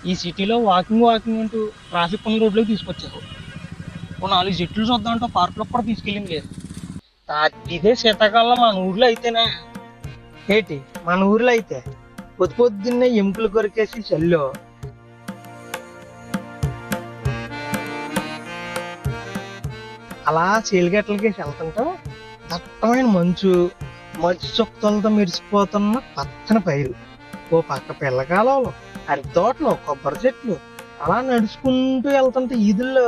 ఈ సిటీలో వాకింగ్ అంటూ ట్రాఫిక్ ఉన్న రోడ్లోకి తీసుకొచ్చారు. ఓ 4 చెట్లు చూద్దామంటే పార్కులో కూడా తీసుకెళ్ళింది లేదు. ఇదే శీతాకాలం మన ఊర్లో అయితేనే ఏంటి, మన ఊర్లో అయితే పొద్దున్నే ఎముకలు కొరికేసి చల్లో అలా చీలిగట్లకేసి వెళ్తుంటే దట్టమైన మంచు చుక్కలతో మెరిసిపోతున్న పచ్చని పైరు, ఓ పక్క పిల్లకాలంలో అరటి తోటలు, కొబ్బరి చెట్లు, అలా నడుచుకుంటూ వెళ్తుంటే ఈదుల్లో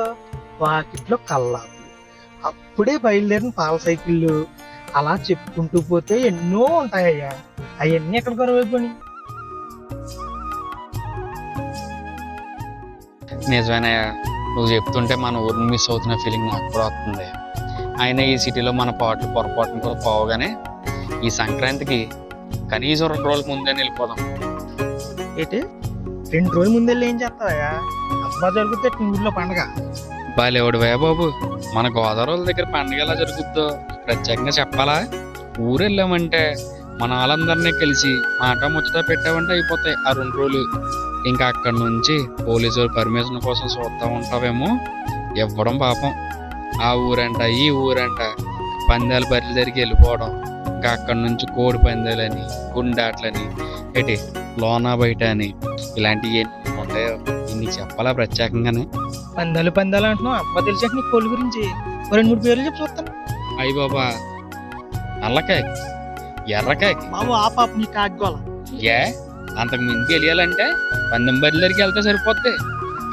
వాకిట్లో కల్లాపులు, అప్పుడే బయలుదేరిన పాల సైకిళ్ళు, అలా చెప్పుకుంటూ పోతే ఎన్నో ఉంటాయ్యా. అవన్నీ ఎక్కడ కొరవైపోయి. నిజమేనయ్యా, నువ్వు చెప్తుంటే మన ఊరిని మిస్ అవుతున్న ఫీలింగ్ నాకు కూడా వస్తుంది. అయినా ఈ సిటీలో మన పాటలు పొరపాటును కూడా పోవగానే ఈ సంక్రాంతికి కనీసం 2 రోజుల ముందే వెళ్ళిపోదాం. ఏంటి 2 రోజుల ముందెళ్ళి ఏం చేస్తావా? అబ్బా జరుగుతే ఊర్లో పండగ బాలేవాడువే బాబు, మన గోదావరి దగ్గర పండుగ ఎలా జరుగుద్దో ప్రత్యేకంగా చెప్పాలా? ఊరు వెళ్ళామంటే మన వాళ్ళందరినీ కలిసి మాట ముచ్చట పెట్టామంటే అయిపోతాయి ఆ 2 రోజులు. ఇంకా అక్కడి నుంచి పోలీసులు పర్మిషన్ కోసం చూస్తూ ఉంటావేమో. ఇవ్వడం పాపం. ఆ ఊరంట ఈ ఊరంట పందాలు బరిల దగ్గరికి వెళ్ళిపోవడం, ఇంకా అక్కడి నుంచి కోడి పందాలని, గుండాట్లని, ఏంటి లోనా బయట అని, ఇలాంటివి ఎన్ని ఉంటాయో నీకు చెప్పాలా ప్రత్యేకంగానే? పందాలు అంటున్నావు. అబ్బా తెలిసాక నీ కోళ్ళ గురించి 2-3 పేర్లు చెప్పి చూస్తాను. అయ్యి బాబా, నల్లకాయ, ఎర్రకాయ బాబు ఆ పాప నీ కాగ్గోల. ఏ అంతకు మించి వెళ్ళాలంటే పందెం బరిల దగ్గరికి వెళ్తే సరిపోద్ది.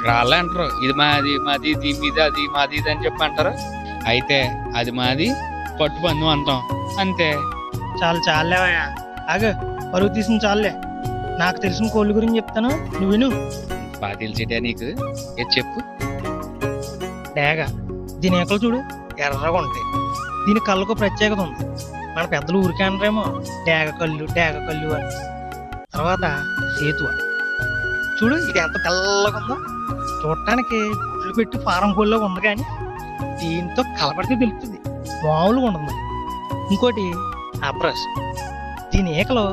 రాళ్ళే అంటారు, ఇది మాది మాది, ఇది మీది, అది మాది ఇది అని చెప్పి అంటారు. అయితే అది మాది, పట్టు పందెం అంటాం అంతే. చాలేవయ్యా, ఆగు, పరుగు తీసిన చాలే. నాకు తెలిసిన కోళ్ళ గురించి చెప్తాను, నువ్వు విను. బాగా తెలిసేటా నీకు? ఏది చెప్పు. డేగ, దీని ఏకలు చూడు ఎర్రగా ఉంటాయి. దీని కళ్ళకు ప్రత్యేకత ఉంది. మన పెద్దలు ఊరికే అనరేమో డేగ కళ్ళు అని. తర్వాత సేతువ చూడు, ఇది ఎంత తెల్లగా ఉందో. చూడటానికి గుడ్లు పెట్టి ఫారం కోళ్ళగా ఉంది, కానీ దీంతో కలపడితే తెలుస్తుంది, మామూలుగా ఉండదు. ఇంకోటి అబ్రస్, దీని ఏకలు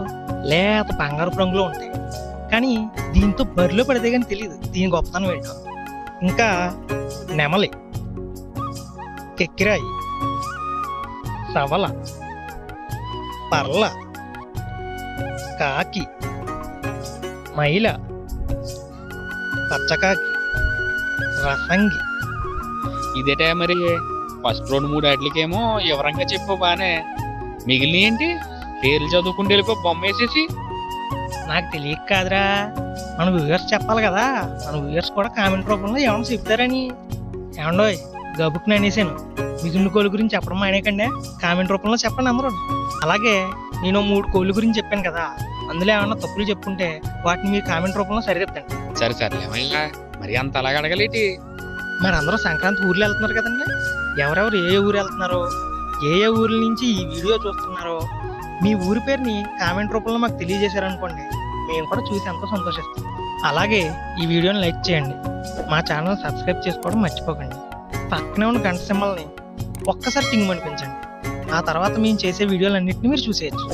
లేత బంగారు రంగులో ఉంటాయి, కానీ దీంతో బరిలో పడితే కానీ తెలియదు దీని గొప్పతనం ఏంటో. ఇంకా నెమలి, కెక్కిరాయి, సవల, పర్ల, కాకి, మైల, పచ్చకాకి, రసంగి. ఇదేటా మరి ఫస్ట్ 2-3 వాటికేమో వివరంగా చెప్పు బానే, మిగిలిన ఏంటి పేర్లు చదువుకుంటూ వెళ్ళిపో బొమ్మ వేసేసి. నాకు తెలియక కాదురా, మన వ్యూవర్స్ చెప్పాలి కదా. మన వ్యూవర్స్ కూడా కామెంట్ రూపంలో ఏమన్నా చెప్తారని. ఏమండోయ్ గబుక్ని అనేసాను, మిగిలిన కోళ్ళ గురించి చెప్పడం మానేకండి, కామెంట్ రూపంలో చెప్పండి అందరూ. అలాగే నేను 3 కోళ్ళ గురించి చెప్పాను కదా, అందులో ఏమన్నా తప్పులు చెప్పుంటే వాటిని మీరు కామెంట్ రూపంలో సరిదిద్దండి. సరేలేమయ్యా, మరి అంత అలాగ అడగలేటి? మరి అందరూ సంక్రాంతి ఊర్లో వెళ్తున్నారు కదండి. ఎవరెవరు ఏ ఊరు వెళ్తున్నారో, ఏ ఊర్ల నుంచి ఈ వీడియో చూస్తున్నారో, మీ ఊరి పేరుని కామెంట్ రూపంలో మాకు తెలియజేశారనుకోండి, మేము కూడా చూసి ఎంతో సంతోషిస్తాం. అలాగే ఈ వీడియోని లైక్ చేయండి, మా ఛానల్ సబ్స్క్రైబ్ చేసుకోవడం మర్చిపోకండి. పక్కనే ఉన్న గంట సింబల్ని ఒక్కసారి టింగ్ అనిపించండి. ఆ తర్వాత మేము చేసే వీడియోలన్నింటినీ మీరు చూసేయచ్చు.